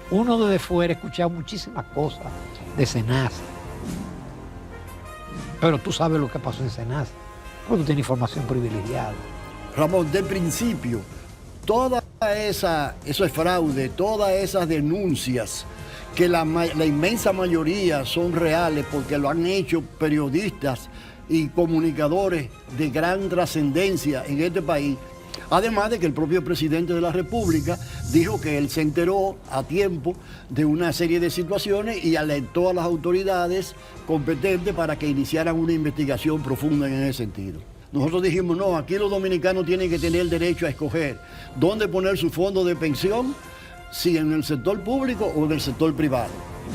Uno desde fuera ha escuchado muchísimas cosas de SENASA, pero tú sabes lo que pasó en SENASA, porque tú tienes información privilegiada. Ramón, de principio, eso fraude, todas esas denuncias, que la inmensa mayoría son reales porque lo han hecho periodistas y comunicadores de gran trascendencia en este país. Además de que el propio presidente de la República dijo que él se enteró a tiempo de una serie de situaciones y alentó a las autoridades competentes para que iniciaran una investigación profunda en ese sentido. Nosotros dijimos, no, aquí los dominicanos tienen que tener el derecho a escoger dónde poner su fondo de pensión, si en el sector público o en el sector privado.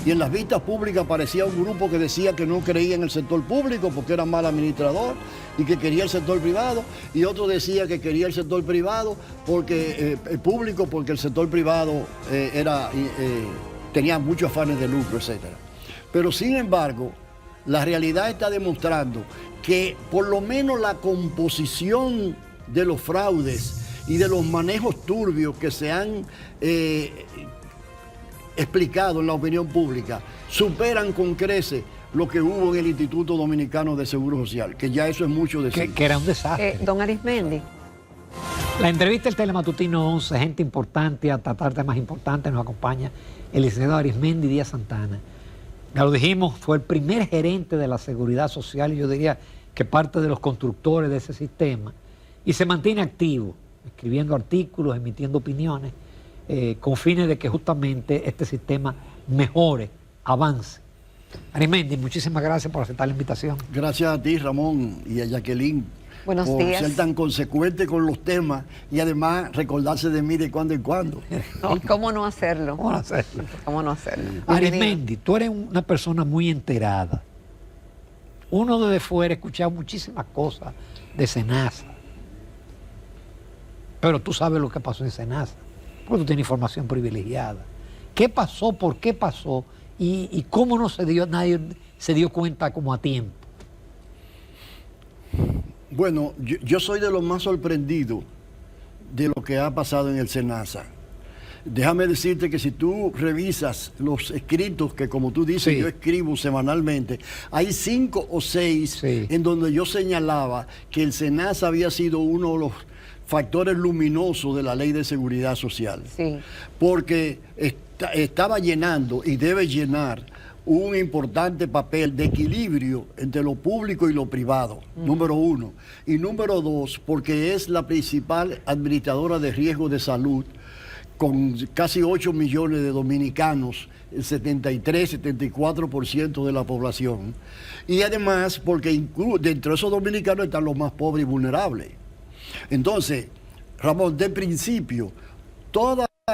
Y en las vistas públicas aparecía un grupo que decía que no creía en el sector público porque era mal administrador y que quería el sector privado, y otro decía que quería el sector privado porque el público porque el sector privado tenía muchos afanes de lucro, etc. Pero sin embargo, la realidad está demostrando que por lo menos la composición de los fraudes y de los manejos turbios que se han explicado en la opinión pública superan con creces lo que hubo en el Instituto Dominicano de Seguro Social, que ya eso es mucho decir. Que era un desastre. Don Arismendi. La entrevista del Telematutino 11, gente importante a tratar temas importantes, nos acompaña el licenciado Arismendi Díaz Santana. Ya lo dijimos, fue el primer gerente de la Seguridad Social y yo diría que parte de los constructores de ese sistema, y se mantiene activo, escribiendo artículos, emitiendo opiniones, con fines de que justamente este sistema mejore, avance. Arismendi, muchísimas gracias por aceptar la invitación. Gracias a ti, Ramón, y a Jacqueline. Buenos por días. ser tan consecuente con los temas y además recordarse de mí de cuando en cuando. ¿Y cómo no hacerlo? ¿Cómo no hacerlo? ¿Cómo no hacerlo? Arismendi, tú eres una persona muy enterada. Uno desde fuera ha escuchado muchísimas cosas de SENASA, pero tú sabes lo que pasó en SENASA, porque tú tienes información privilegiada. ¿Qué pasó? ¿Por qué pasó? ¿Y cómo no se dio, nadie se dio cuenta como a tiempo? Bueno, yo soy de los más sorprendidos de lo que ha pasado en el SENASA. Déjame decirte que si tú revisas los escritos que, como tú dices, sí, yo escribo semanalmente, hay 5 o 6 sí, en donde yo señalaba que el SENASA había sido uno de los factores luminosos de la Ley de Seguridad Social. Sí. Porque estaba llenando y debe llenar un importante papel de equilibrio entre lo público y lo privado, número 1. Y número 2, porque es la principal administradora de riesgo de salud, con casi 8 millones de dominicanos, el 73-74% de la población. Y además porque dentro de esos dominicanos están los más pobres y vulnerables. Entonces, Ramón, de principio,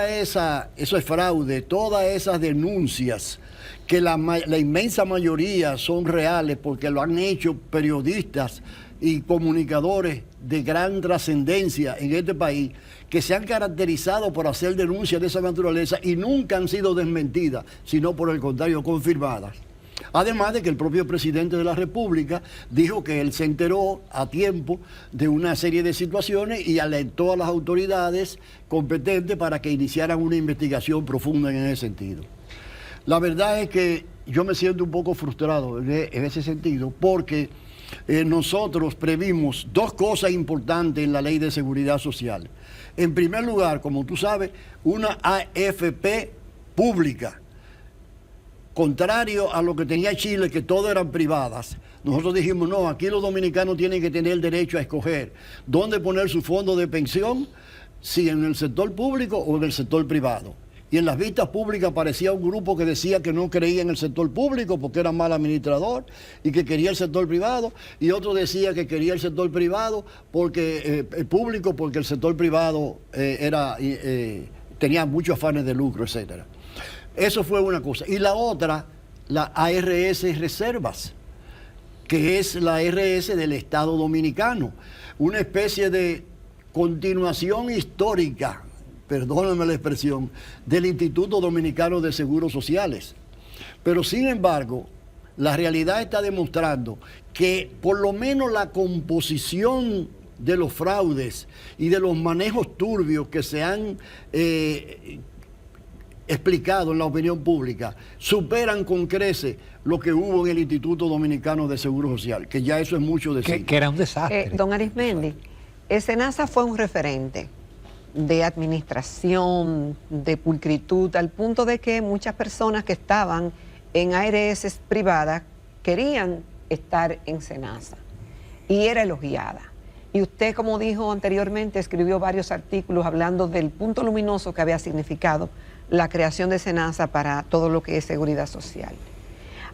eso es fraude, todas esas denuncias, que la inmensa mayoría son reales porque lo han hecho periodistas y comunicadores de gran trascendencia en este país, que se han caracterizado por hacer denuncias de esa naturaleza y nunca han sido desmentidas, sino por el contrario, confirmadas. Además de que el propio presidente de la República dijo que él se enteró a tiempo de una serie de situaciones y alentó a las autoridades competentes para que iniciaran una investigación profunda en ese sentido. La verdad es que yo me siento un poco frustrado en ese sentido porque nosotros previmos 2 cosas importantes en la Ley de Seguridad Social. En primer lugar, como tú sabes, una AFP pública. Contrario a lo que tenía Chile, que todas eran privadas, nosotros dijimos, no, aquí los dominicanos tienen que tener el derecho a escoger dónde poner su fondo de pensión, si en el sector público o en el sector privado. Y en las vistas públicas aparecía un grupo que decía que no creía en el sector público porque era mal administrador y que quería el sector privado, y otro decía que quería el sector privado porque el público porque el sector privado tenía muchos afanes de lucro, etc. Eso fue una cosa. Y la otra, la ARS Reservas, que es la ARS del Estado Dominicano, una especie de continuación histórica, perdóname la expresión, del Instituto Dominicano de Seguros Sociales. Pero sin embargo, la realidad está demostrando que por lo menos la composición de los fraudes y de los manejos turbios que se han explicado en la opinión pública, superan con creces lo que hubo en el Instituto Dominicano de Seguro Social, que ya eso es mucho decir. Que era un desastre. Don Arismendi, SENASA fue un referente de administración, de pulcritud, al punto de que muchas personas que estaban en ARS privadas querían estar en SENASA y era elogiada. Y usted, como dijo anteriormente, escribió varios artículos hablando del punto luminoso que había significado la creación de SENASA para todo lo que es seguridad social.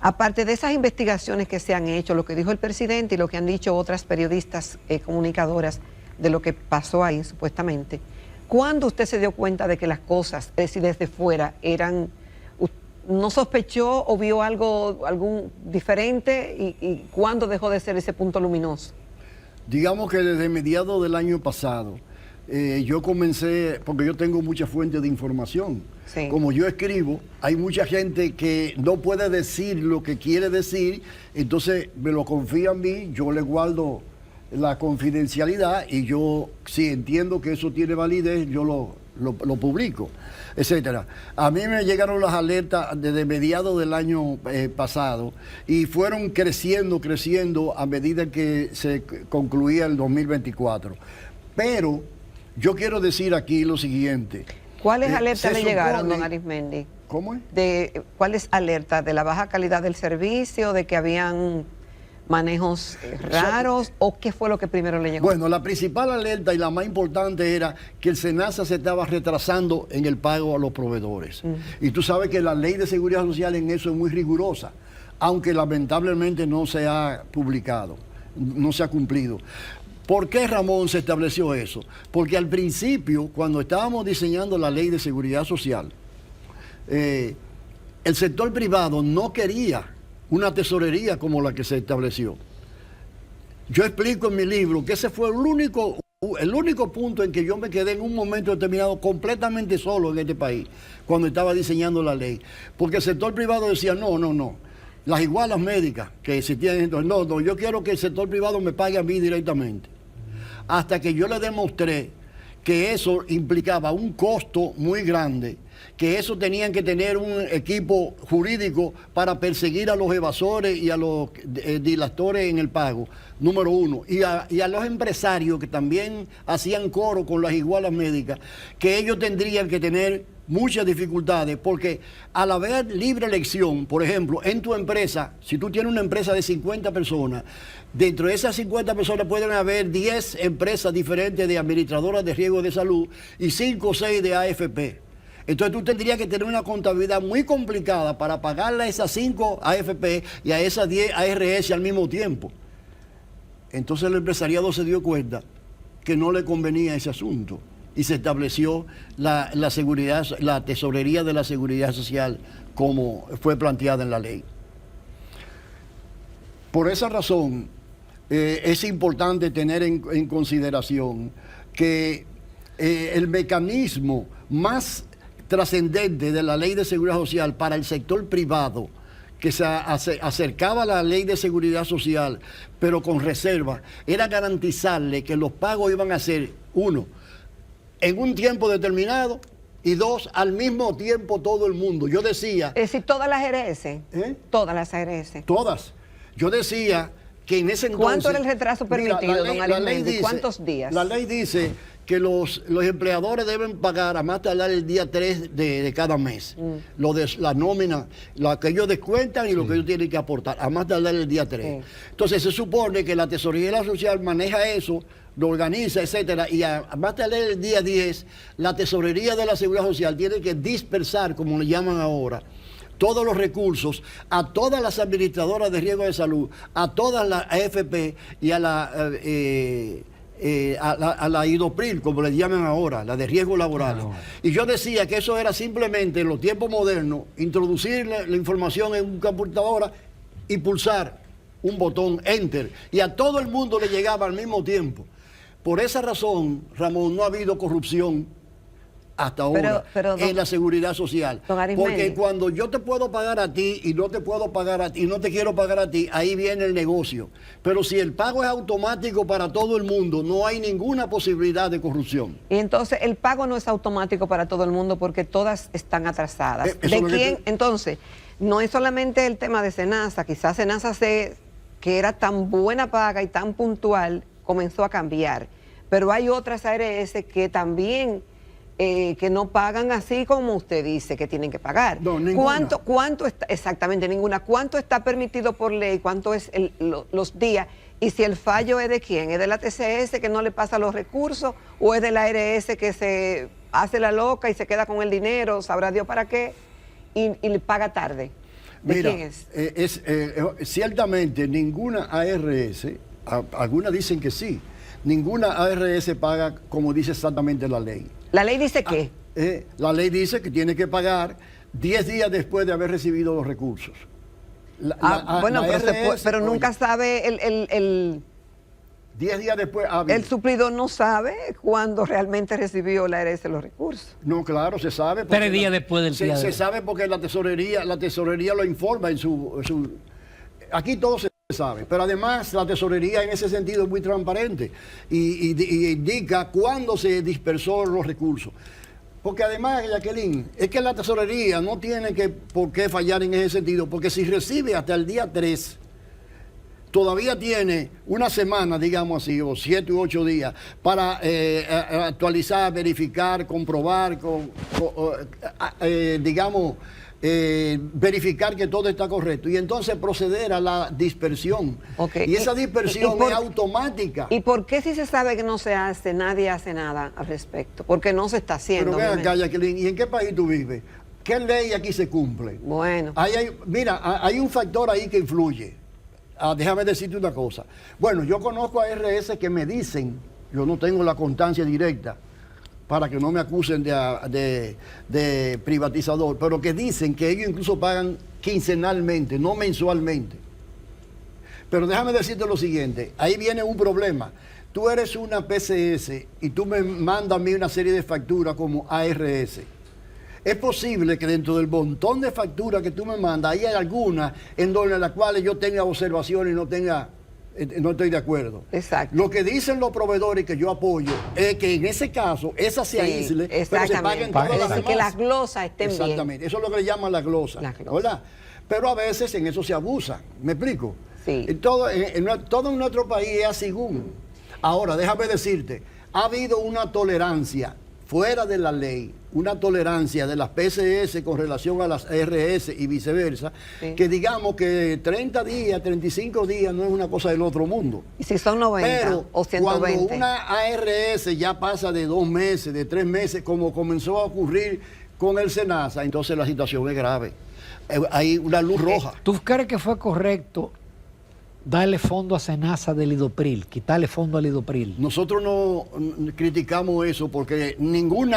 Aparte de esas investigaciones que se han hecho, lo que dijo el presidente y lo que han dicho otras periodistas comunicadoras de lo que pasó ahí supuestamente, ¿cuándo usted se dio cuenta de que las cosas, es decir, desde fuera, eran, no sospechó o vio algún diferente y cuándo dejó de ser ese punto luminoso? Digamos que desde mediados del año pasado, yo comencé, porque yo tengo muchas fuentes de información. Sí. Como yo escribo, hay mucha gente que no puede decir lo que quiere decir, entonces me lo confía a mí, yo le guardo la confidencialidad y yo, si entiendo que eso tiene validez, yo lo publico, etcétera. A mí me llegaron las alertas desde mediados del año pasado y fueron creciendo a medida que se concluía el 2024. Pero yo quiero decir aquí lo siguiente. ¿Cuáles alertas le llegaron, supone, don Arismendi? ¿Cómo es? ¿Cuáles alertas? ¿De la baja calidad del servicio? ¿De que habían manejos raros? ¿O qué fue lo que primero le llegó? Bueno, la principal alerta y la más importante era que el SENASA se estaba retrasando en el pago a los proveedores. Y tú sabes que la ley de seguridad social en eso es muy rigurosa, aunque lamentablemente no se ha publicado, no se ha cumplido. ¿Por qué, Ramón, se estableció eso? Porque al principio, cuando estábamos diseñando la ley de seguridad social, el sector privado no quería una tesorería como la que se estableció. Yo explico en mi libro que ese fue el único punto en que yo me quedé en un momento determinado completamente solo en este país, cuando estaba diseñando la ley. Porque el sector privado decía, no. Las igualas médicas que existían, entonces, no, yo quiero que el sector privado me pague a mí directamente. Hasta que yo le demostré que eso implicaba un costo muy grande, que eso tenían que tener un equipo jurídico para perseguir a los evasores y a los dilatores en el pago, número uno, y a los empresarios que también hacían coro con las igualas médicas, que ellos tendrían que tener muchas dificultades, porque al haber libre elección, por ejemplo, en tu empresa, si tú tienes una empresa de 50 personas, dentro de esas 50 personas pueden haber 10 empresas diferentes de administradoras de riesgo de salud y 5 o 6 de AFP. Entonces tú tendrías que tener una contabilidad muy complicada para pagarle a esas 5 AFP y a esas 10 ARS al mismo tiempo. Entonces el empresariado se dio cuenta que no le convenía ese asunto y se estableció la tesorería de la seguridad social como fue planteada en la ley. Por esa razón es importante tener en consideración que el mecanismo más trascendente de la ley de seguridad social para el sector privado, que se acercaba a la ley de seguridad social, pero con reserva, era garantizarle que los pagos iban a ser, uno, en un tiempo determinado, y dos, al mismo tiempo todo el mundo. Yo decía... Es decir, todas las ARS. Todas las ARS. Todas. Yo decía que en ese entonces... ¿Cuánto era el retraso permitido, don Arismendi? ¿Cuántos días? La ley dice que los empleadores deben pagar a más tardar el día 3 de cada mes. Lo de la nómina, lo que ellos descuentan y lo que ellos tienen que aportar, a más tardar el día 3. Entonces se supone que la Tesorería Social maneja eso, lo organiza, etcétera, y a más tardar el día 10, la Tesorería de la Seguridad Social tiene que dispersar, como le llaman ahora, todos los recursos a todas las administradoras de riesgo de salud, a todas las AFP y a la IDOPRIL, como le llaman ahora, la de riesgo laboral. Y yo decía que eso era simplemente en los tiempos modernos, introducir la información en una computadora y pulsar un botón Enter. Y a todo el mundo le llegaba al mismo tiempo. Por esa razón, Ramón, no ha habido corrupción hasta ahora en la seguridad social. Don Porque cuando yo te puedo pagar a ti y no te puedo pagar a ti y no te quiero pagar a ti, ahí viene el negocio. Pero si el pago es automático para todo el mundo, no hay ninguna posibilidad de corrupción. Y entonces el pago no es automático para todo el mundo porque todas están atrasadas. ¿De quién? Entonces, no es solamente el tema de SENASA, quizás SENASA que era tan buena paga y tan puntual, comenzó a cambiar. Pero hay otras ARS que también que no pagan así como usted dice que tienen que pagar. No, ninguna. ¿Cuánto está? Exactamente, ninguna. ¿Cuánto está permitido por ley? ¿Cuánto es los días? Y si el fallo es de quién, ¿es de la TCS que no le pasa los recursos o es de la ARS que se hace la loca y se queda con el dinero, sabrá Dios para qué, y le paga tarde? ¿De Mira, quién es? Ciertamente ninguna ARS, algunas dicen que sí, ninguna ARS paga como dice exactamente la ley. ¿La ley dice qué? La ley dice que tiene que pagar 10 días después de haber recibido los recursos. Pero nunca sabe el 10 días después. El suplidor no sabe cuándo realmente recibió la ARS los recursos. No, claro, se sabe. 3 días después del día. Se sabe porque la tesorería lo informa en su aquí todo se sabe, pero además la tesorería en ese sentido es muy transparente y indica cuándo se dispersó los recursos. Porque además, Jacqueline, es que la tesorería no tiene por qué fallar en ese sentido, porque si recibe hasta el día 3, todavía tiene una semana, digamos así, o 7 u 8 días, para actualizar, verificar, comprobar, verificar que todo está correcto y entonces proceder a la dispersión. Okay. Y esa dispersión es automática. ¿Y por qué si se sabe que no se hace, nadie hace nada al respecto? Porque no se está haciendo. Pero vean acá, Jacqueline, ¿y en qué país tú vives? ¿Qué ley aquí se cumple? Bueno. Mira, hay un factor ahí que influye. Déjame decirte una cosa. Bueno, yo conozco a ARS que me dicen, yo no tengo la constancia directa, para que no me acusen de privatizador, pero que dicen que ellos incluso pagan quincenalmente, no mensualmente. Pero déjame decirte lo siguiente, ahí viene un problema. Tú eres una PCS y tú me mandas a mí una serie de facturas como ARS. Es posible que dentro del montón de facturas que tú me mandas, hay algunas en las cuales yo tenga observaciones y no estoy de acuerdo. Exacto. Lo que dicen los proveedores que yo apoyo es que en ese caso, esa se aísle, pero se paguen todas las demás. Que las glosas estén bien. Exactamente, eso es lo que le llaman la glosa. ¿Verdad? Pero a veces en eso se abusa. ¿Me explico? Sí. Todo en nuestro país es así. Ahora, déjame decirte, ha habido una tolerancia fuera de la ley, una tolerancia de las PCS con relación a las ARS y viceversa, sí, que digamos que 30 días, 35 días no es una cosa del otro mundo. ¿Y si son 90 pero o 120? Cuando una ARS ya pasa de 2 meses, de 3 meses, como comenzó a ocurrir con el SENASA, entonces la situación es grave. Hay una luz roja. ¿Tú crees que fue correcto darle fondo a SENASA del Idopril, quitarle fondo al Idopril? Nosotros no criticamos eso porque ningún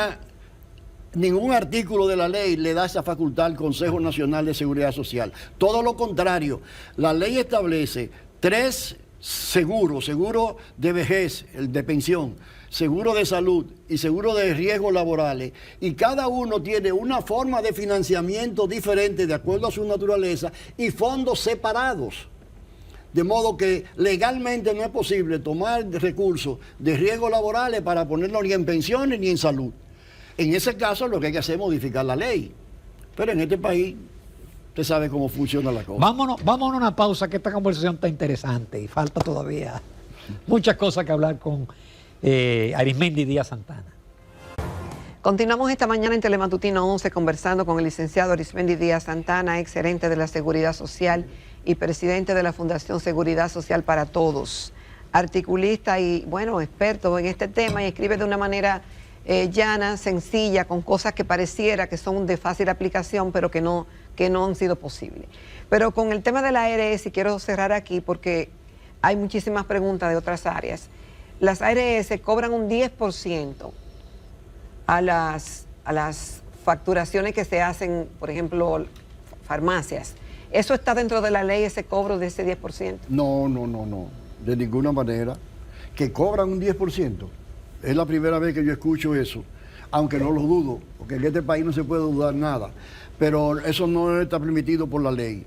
artículo de la ley le da esa facultad al Consejo Nacional de Seguridad Social. Todo lo contrario, la ley establece 3 seguros: seguro de vejez, el de pensión, seguro de salud y seguro de riesgos laborales, y cada uno tiene una forma de financiamiento diferente de acuerdo a su naturaleza y fondos separados. De modo que legalmente no es posible tomar recursos de riesgos laborales para ponerlos ni en pensiones ni en salud. En ese caso lo que hay que hacer es modificar la ley. Pero en este país, usted sabe cómo funciona la cosa. Vámonos a una pausa, que esta conversación está interesante y falta todavía muchas cosas que hablar con Arismendi Díaz Santana. Continuamos esta mañana en Telematutino 11 conversando con el licenciado Arismendi Díaz Santana, ex gerente de la Seguridad Social y presidente de la Fundación Seguridad Social para Todos, articulista y, bueno, experto en este tema, y escribe de una manera llana, sencilla, con cosas que pareciera que son de fácil aplicación, pero que no han sido posibles. Pero con el tema de la ARS, y quiero cerrar aquí porque hay muchísimas preguntas de otras áreas. Las ARS cobran un 10% a las facturaciones que se hacen, por ejemplo, farmacias. ¿Eso está dentro de la ley, ese cobro de ese 10%? No, de ninguna manera. Que cobran un 10%. Es la primera vez que yo escucho eso. aunque no lo dudo, porque en este país no se puede dudar nada, pero eso no está permitido por la ley.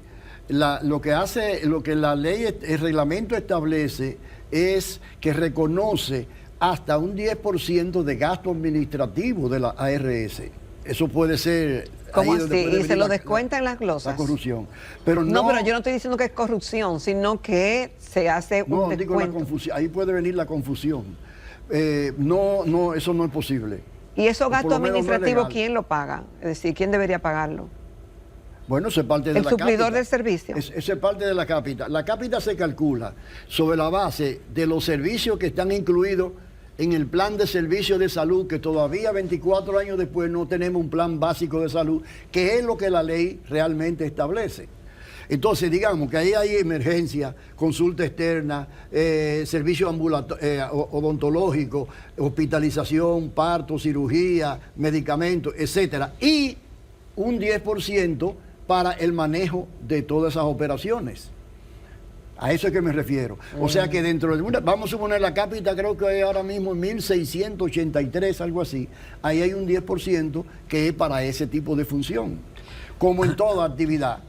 Lo que la ley, el reglamento establece es que reconoce hasta un 10% de gasto administrativo de la ARS. Eso puede ser... ¿Cómo así? ¿Y se lo descuenta en las glosas? La corrupción. Pero no, pero yo no estoy diciendo que es corrupción, sino que se hace un descuento. Digo la confusión. Ahí puede venir la confusión. No, eso no es posible. ¿Y esos gastos administrativos quién lo paga? Es decir, ¿quién debería pagarlo? Bueno, eso es parte de la cápita. ¿El suplidor del servicio? Eso es parte de la cápita. La cápita se calcula sobre la base de los servicios que están incluidos en el plan de servicio de salud, que todavía 24 años después no tenemos un plan básico de salud, que es lo que la ley realmente establece. Entonces, digamos que ahí hay emergencia, consulta externa, servicio odontológico, hospitalización, parto, cirugía, medicamentos, etcétera, y un 10% para el manejo de todas esas operaciones. A eso es que me refiero. O sea que dentro de vamos a suponer la cápita, creo que hay ahora mismo en 1.683, algo así. Ahí hay un 10% que es para ese tipo de función. Como en toda actividad.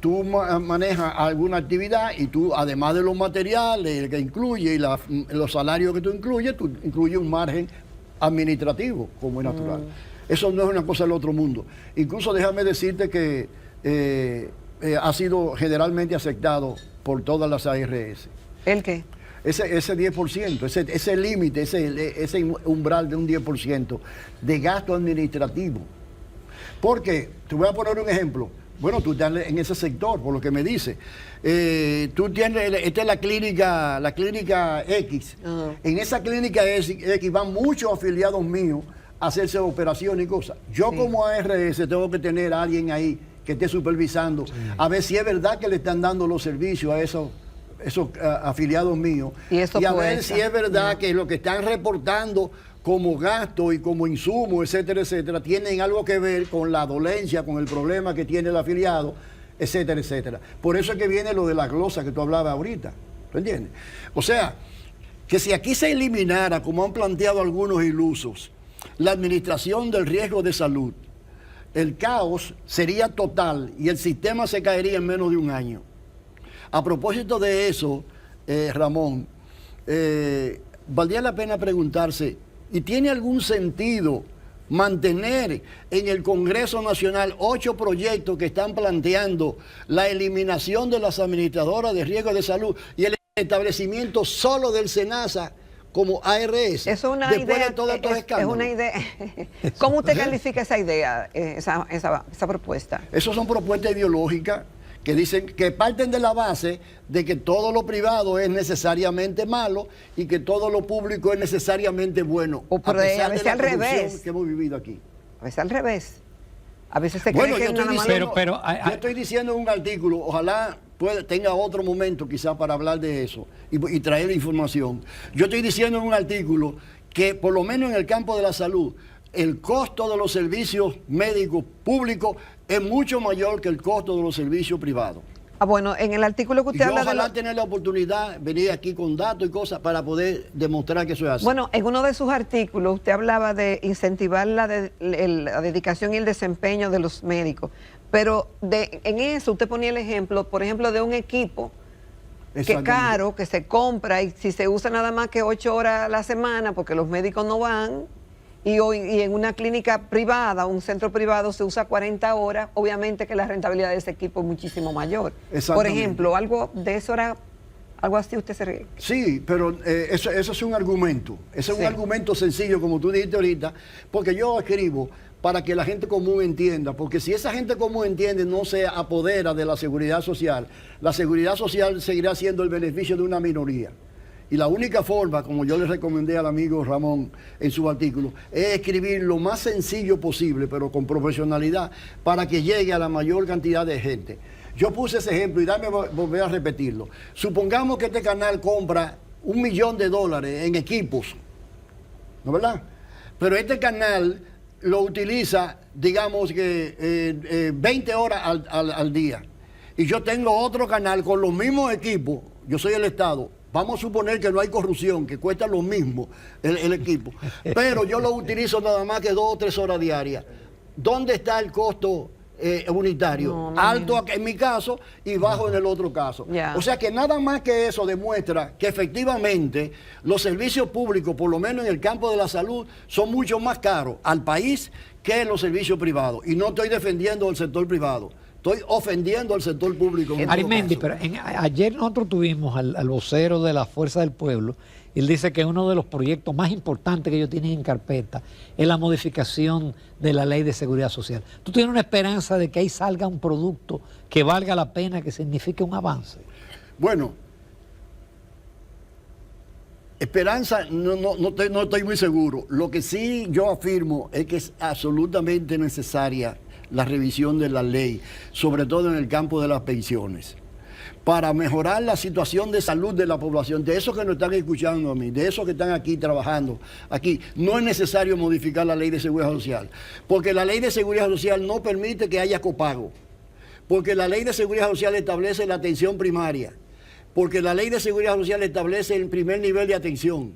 Tú manejas alguna actividad y tú, además de los materiales que incluye y los salarios que tú incluyes un margen administrativo, como es natural. Eso no es una cosa del otro mundo. Incluso déjame decirte que ha sido generalmente aceptado por todas las ARS. ¿El qué? Ese 10%, ese límite, ese umbral de un 10% de gasto administrativo. Porque, te voy a poner un ejemplo. Bueno, tú estás en ese sector, por lo que me dice. Tú tienes, esta es la clínica X. En esa clínica X van muchos afiliados míos a hacerse operaciones y cosas. Yo como ARS tengo que tener a alguien ahí que esté supervisando, a ver si es verdad que le están dando los servicios a esos afiliados míos, y a ver si es verdad que lo que están reportando como gasto y como insumo, etcétera, etcétera, tienen algo que ver con la dolencia, con el problema que tiene el afiliado, etcétera, etcétera. Por eso es que viene lo de la glosa que tú hablabas ahorita, ¿tú entiendes? O sea, que si aquí se eliminara, como han planteado algunos ilusos, la administración del riesgo de salud, el caos sería total y el sistema se caería en menos de un año. A propósito de eso, Ramón, valdría la pena preguntarse, ¿y tiene algún sentido mantener en el Congreso Nacional 8 proyectos que están planteando la eliminación de las administradoras de riesgo de salud y el establecimiento solo del SENASA como ARS? Es una después idea, de todos estos escándalos. Es una idea. ¿Cómo usted califica esa idea, esa propuesta? Esas son propuestas ideológicas que dicen que parten de la base de que todo lo privado es necesariamente malo y que todo lo público es necesariamente bueno. A veces al revés. Que hemos vivido aquí. A veces al revés. A veces se cree que es nada malo. Yo estoy diciendo en un artículo, ojalá tenga otro momento quizás para hablar de eso y traer información. Yo estoy diciendo en un artículo que por lo menos en el campo de la salud, el costo de los servicios médicos públicos es mucho mayor que el costo de los servicios privados. Bueno, en el artículo que usted habla ojalá tener la oportunidad de venir aquí con datos y cosas para poder demostrar que eso es así. Bueno, en uno de sus artículos usted hablaba de incentivar la dedicación y el desempeño de los médicos, pero en eso usted ponía el ejemplo, por ejemplo, de un equipo que es caro, que se compra y si se usa nada más que 8 horas a la semana porque los médicos no van, y en una clínica privada, un centro privado se usa 40 horas, obviamente que la rentabilidad de ese equipo es muchísimo mayor. Por ejemplo, algo de eso era, algo así usted se ríe. Sí, pero eso es un argumento, es un argumento sencillo, como tú dijiste ahorita, porque yo escribo para que la gente común entienda, porque si esa gente común entiende, no se apodera de la seguridad social seguirá siendo el beneficio de una minoría. Y la única forma, como yo le recomendé al amigo Ramón en su artículo, es escribir lo más sencillo posible, pero con profesionalidad, para que llegue a la mayor cantidad de gente. Yo puse ese ejemplo y volver a repetirlo. Supongamos que este canal compra $1 millón en equipos, ¿no es verdad? Pero este canal lo utiliza, digamos que 20 horas al día. Y yo tengo otro canal con los mismos equipos, yo soy el Estado, Vamos a suponer que no hay corrupción, que cuesta lo mismo el equipo, pero yo lo utilizo nada más que 2 o 3 horas diarias. ¿Dónde está el costo unitario? Alto en mi caso y bajo en el otro caso. O sea que nada más que eso demuestra que efectivamente los servicios públicos, por lo menos en el campo de la salud, son mucho más caros al país que los servicios privados. Y no estoy defendiendo el sector privado. Estoy ofendiendo al sector público. Arismendi, pero ayer nosotros tuvimos al vocero de la Fuerza del Pueblo, y él dice que uno de los proyectos más importantes que ellos tienen en carpeta es la modificación de la Ley de Seguridad Social. ¿Tú tienes una esperanza de que ahí salga un producto que valga la pena, que signifique un avance? Bueno, esperanza no estoy muy seguro. Lo que sí yo afirmo es que es absolutamente necesaria la revisión de la ley, sobre todo en el campo de las pensiones, para mejorar la situación de salud de la población, de esos que nos están escuchando a mí, de esos que están aquí trabajando. Aquí no es necesario modificar la Ley de Seguridad Social, porque la Ley de Seguridad Social no permite que haya copago, porque la Ley de Seguridad Social establece la atención primaria, porque la Ley de Seguridad Social establece el primer nivel de atención,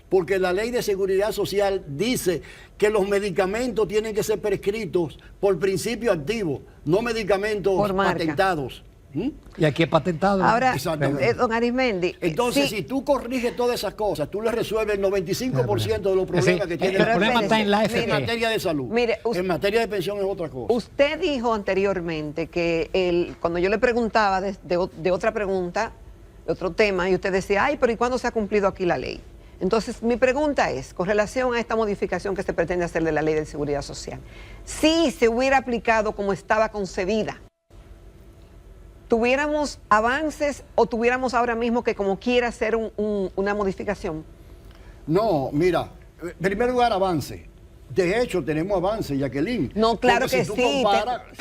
porque la Ley de Seguridad Social dice que los medicamentos tienen que ser prescritos por principio activo, no medicamentos patentados. Y aquí es patentado. Ahora, don Arismendi. Entonces, si tú corriges todas esas cosas, tú le resuelves el 95% de los problemas que tiene el problema está en la en materia de salud. Mire, en materia de pensión es otra cosa. Usted dijo anteriormente que cuando yo le preguntaba de otra pregunta, de otro tema, y usted decía, ay, pero ¿y cuándo se ha cumplido aquí la ley? Entonces, mi pregunta es, con relación a esta modificación que se pretende hacer de la Ley de Seguridad Social, si se hubiera aplicado como estaba concebida, ¿tuviéramos avances o tuviéramos ahora mismo que como quiera hacer una modificación? No, mira, en primer lugar avance. De hecho, tenemos avance, Jacqueline. No, claro que sí,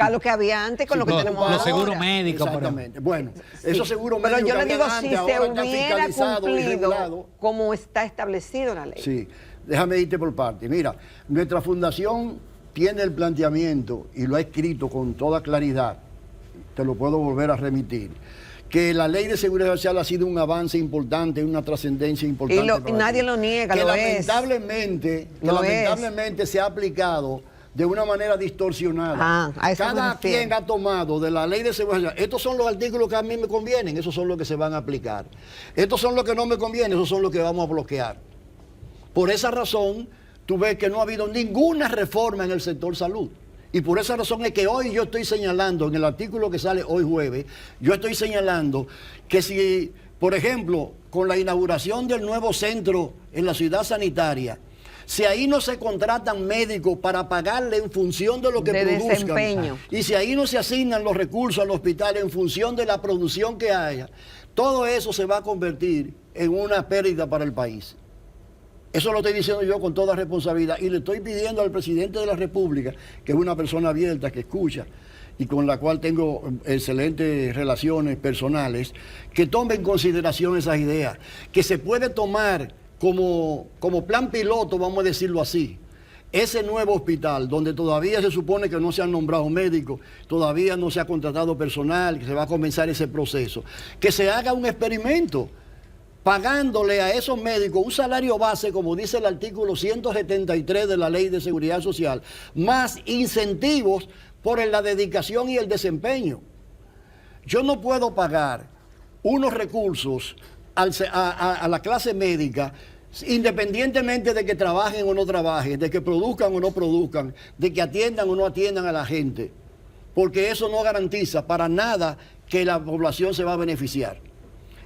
lo que había antes con lo que tenemos ahora. Los seguros médicos. Exactamente. Bueno, esos seguros médicos. Pero yo le digo, si se hubiera cumplido como está establecido en la ley. Sí, déjame irte por parte. Mira, nuestra fundación tiene el planteamiento, y lo ha escrito con toda claridad, te lo puedo volver a remitir, que la Ley de Seguridad Social ha sido un avance importante, una trascendencia importante. Y nadie lo niega, que lo lamentablemente se ha aplicado de una manera distorsionada. Cada quien ha tomado de la Ley de Seguridad Social, estos son los artículos que a mí me convienen, esos son los que se van a aplicar. Estos son los que no me convienen, esos son los que vamos a bloquear. Por esa razón, tú ves que no ha habido ninguna reforma en el sector salud. Y por esa razón es que hoy yo estoy señalando, en el artículo que sale hoy jueves, yo estoy señalando que si, por ejemplo, con la inauguración del nuevo centro en la ciudad sanitaria, si ahí no se contratan médicos para pagarle en función de lo que produzcan, desempeño, y si ahí no se asignan los recursos al hospital en función de la producción que haya, todo eso se va a convertir en una pérdida para el país. Eso lo estoy diciendo yo con toda responsabilidad y le estoy pidiendo al presidente de la República, que es una persona abierta, que escucha y con la cual tengo excelentes relaciones personales, que tome en consideración esas ideas, que se puede tomar como plan piloto, vamos a decirlo así, ese nuevo hospital donde todavía se supone que no se han nombrado médicos, todavía no se ha contratado personal, que se va a comenzar ese proceso, que se haga un experimento, pagándole a esos médicos un salario base, como dice el artículo 173 de la Ley de Seguridad Social, más incentivos por la dedicación y el desempeño. Yo no puedo pagar unos recursos a la clase médica, independientemente de que trabajen o no trabajen, de que produzcan o no produzcan, de que atiendan o no atiendan a la gente, porque eso no garantiza para nada que la población se va a beneficiar.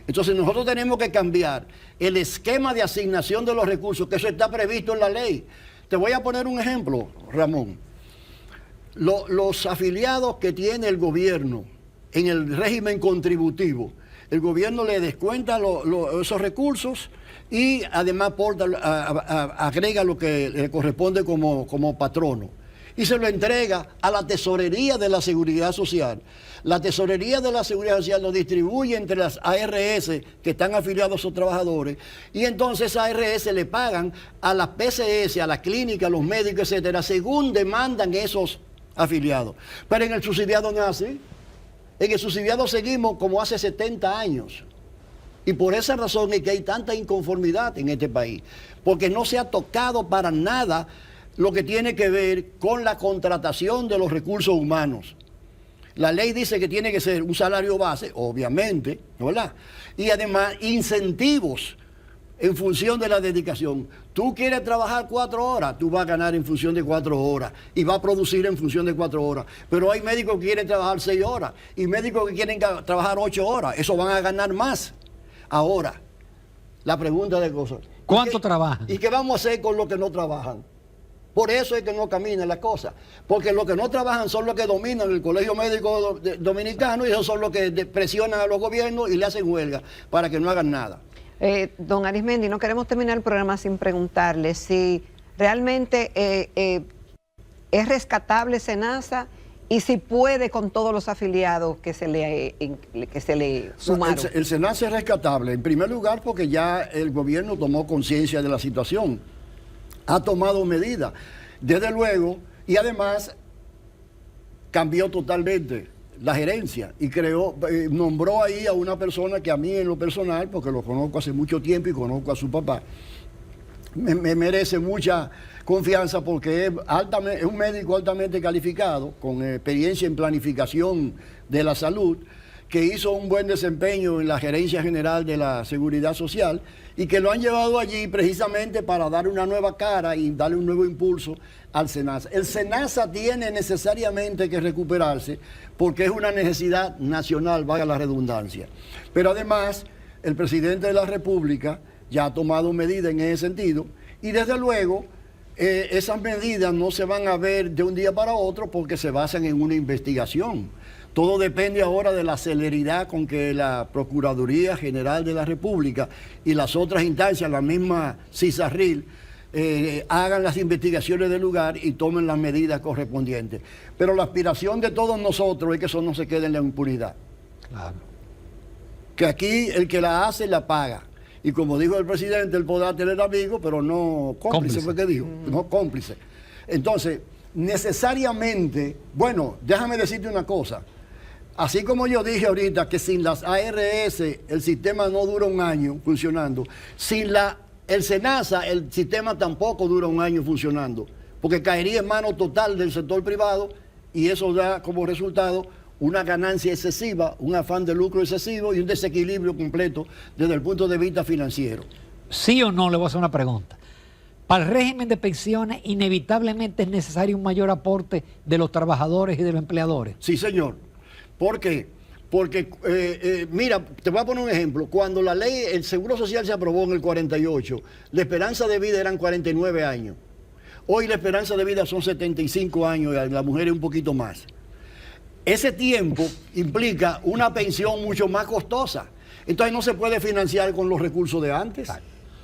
Entonces nosotros tenemos que cambiar el esquema de asignación de los recursos, que eso está previsto en la ley. Te voy a poner un ejemplo, Ramón. Los afiliados que tiene el gobierno en el régimen contributivo, el gobierno le descuenta esos recursos y además agrega lo que le corresponde como patrono. Y se lo entrega a la tesorería de la Seguridad Social. La tesorería de la Seguridad Social lo distribuye entre las ARS que están afiliados a esos trabajadores y entonces a ARS le pagan a las PCS, a las clínicas, a los médicos, etcétera, según demandan esos afiliados. Pero en el subsidiado no es así. En el subsidiado seguimos como hace 70 años. Y por esa razón es que hay tanta inconformidad en este país, porque no se ha tocado para nada lo que tiene que ver con la contratación de los recursos humanos. La ley dice que tiene que ser un salario base, obviamente, ¿no, verdad? Y además incentivos en función de la dedicación. Tú quieres trabajar 4 horas, tú vas a ganar en función de 4 horas y vas a producir en función de 4 horas. Pero hay médicos que quieren trabajar 6 horas y médicos que quieren trabajar 8 horas. Eso van a ganar más. Ahora, la pregunta de cosas. ¿Cuánto trabajan? ¿Y qué vamos a hacer con los que no trabajan? Por eso es que no caminan las cosas. Porque los que no trabajan son los que dominan el Colegio Médico Dominicano y esos son los que presionan a los gobiernos y le hacen huelga para que no hagan nada. Don Arismendi, no queremos terminar el programa sin preguntarle si realmente es rescatable SENASA y si puede con todos los afiliados que se le sumaron. El SENASA es rescatable, en primer lugar porque ya el gobierno tomó conciencia de la situación, ha tomado medidas, desde luego, y además cambió totalmente la gerencia y nombró ahí a una persona que a mí en lo personal, porque lo conozco hace mucho tiempo y conozco a su papá, me merece mucha confianza porque es un médico altamente calificado, con experiencia en planificación de la salud, que hizo un buen desempeño en la Gerencia General de la Seguridad Social y que lo han llevado allí precisamente para dar una nueva cara y darle un nuevo impulso al SENASA. El SENASA tiene necesariamente que recuperarse porque es una necesidad nacional, valga la redundancia. Pero además, el presidente de la República ya ha tomado medidas en ese sentido y desde luego esas medidas no se van a ver de un día para otro porque se basan en una investigación. Todo depende ahora de la celeridad con que la Procuraduría General de la República y las otras instancias, la misma CISARRIL, hagan las investigaciones del lugar y tomen las medidas correspondientes. Pero la aspiración de todos nosotros es que eso no se quede en la impunidad. Claro. Que aquí el que la hace la paga. Y como dijo el presidente, él podrá tener amigos, pero no cómplice, fue que dijo, no cómplice. Entonces, necesariamente, bueno, déjame decirte una cosa. Así como yo dije ahorita que sin las ARS el sistema no dura un año funcionando, sin el SENASA el sistema tampoco dura un año funcionando, porque caería en mano total del sector privado y eso da como resultado una ganancia excesiva, un afán de lucro excesivo y un desequilibrio completo desde el punto de vista financiero. ¿Sí o no? Le voy a hacer una pregunta. Para el régimen de pensiones inevitablemente es necesario un mayor aporte de los trabajadores y de los empleadores. Sí, señor. ¿Por qué? Porque, mira, te voy a poner un ejemplo. Cuando la ley, el Seguro Social se aprobó en el 48, la esperanza de vida eran 49 años. Hoy la esperanza de vida son 75 años y la mujer es un poquito más. Ese tiempo implica una pensión mucho más costosa. Entonces no se puede financiar con los recursos de antes.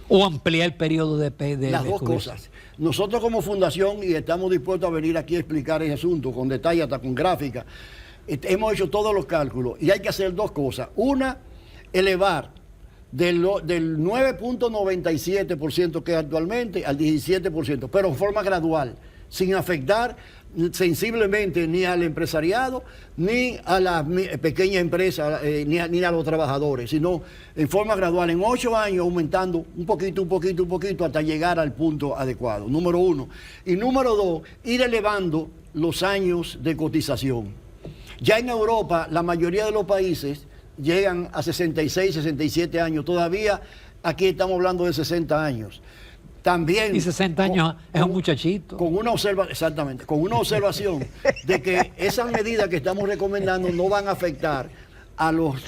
O ampliar el periodo de las dos cosas. Nosotros como fundación, y estamos dispuestos a venir aquí a explicar ese asunto con detalle, hasta con gráfica, hemos hecho todos los cálculos y hay que hacer dos cosas. Una, elevar del 9.97% que es actualmente al 17%, pero en forma gradual, sin afectar sensiblemente ni al empresariado, ni a la pequeña empresa, ni a los trabajadores, sino en forma gradual, en 8 años aumentando un poquito, hasta llegar al punto adecuado, número uno. Y número dos, ir elevando los años de cotización. Ya en Europa, la mayoría de los países llegan a 66, 67 años. Todavía aquí estamos hablando de 60 años. También, y 60 años es un muchachito. Exactamente, con una observación de que esas medidas que estamos recomendando no van a afectar a los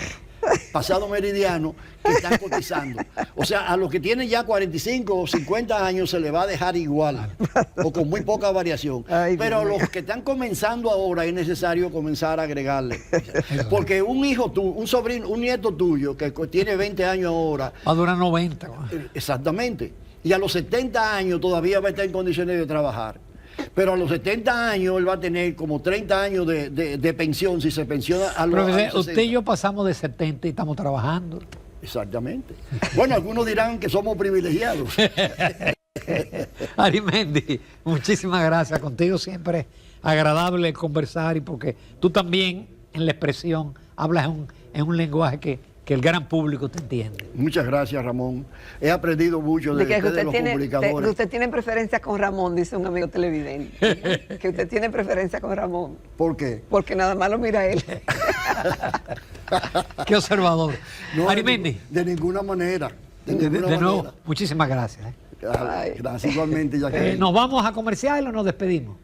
pasados meridianos que están cotizando. O sea, a los que tienen ya 45 o 50 años se les va a dejar igual o con muy poca variación. Pero a los que están comenzando ahora es necesario comenzar a agregarle. Porque un hijo tuyo, un sobrino, un nieto tuyo que tiene 20 años ahora... Va a durar 90. Exactamente. Y a los 70 años todavía va a estar en condiciones de trabajar. Pero a los 70 años él va a tener como 30 años de pensión si se pensiona a los Profesor, años 60. usted y yo pasamos de 70 y estamos trabajando. Exactamente. Bueno, algunos dirán que somos privilegiados. Arismendi, muchísimas gracias. Contigo siempre es agradable conversar y porque tú también en la expresión hablas en un lenguaje que que el gran público te entiende. Muchas gracias, Ramón. He aprendido mucho de ustedes, los comunicadores. Que usted tiene preferencia con Ramón, dice un amigo televidente. Que usted tiene preferencia con Ramón. ¿Por qué? Porque nada más lo mira él. Qué observador. No, Arimendi, de ninguna manera. de nuevo, muchísimas gracias. Gracias igualmente, Jacqueline. ¿Nos vamos a comercial o nos despedimos?